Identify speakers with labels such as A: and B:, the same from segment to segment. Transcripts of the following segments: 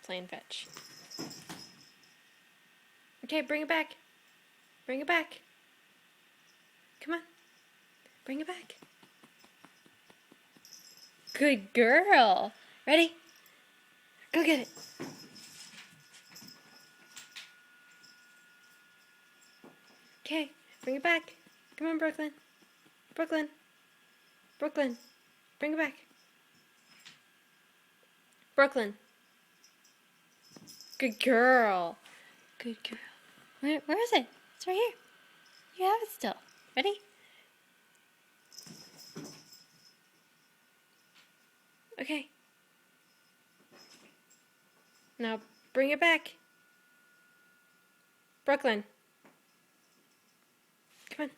A: playing fetch. Okay, bring it back. Bring it back. Come on. Bring it back. Good girl. Ready? Go get it. Okay, bring it back. Come on, Brooklyn. Brooklyn. Brooklyn. Bring it back. Brooklyn. Good girl. Good girl. Where is it? It's right here. You have it still. Ready? Okay. Now bring it back. Brooklyn. Come on.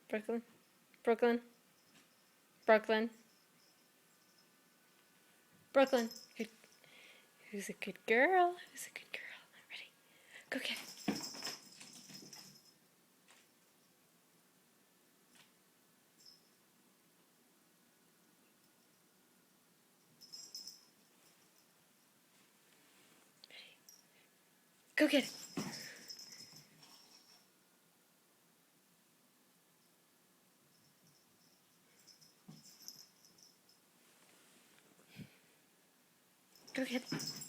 A: Brooklyn. Brooklyn. Brooklyn. Brooklyn. Good. Who's a good girl? Who's a good girl? Ready? Go get it. Go get it. Go get it.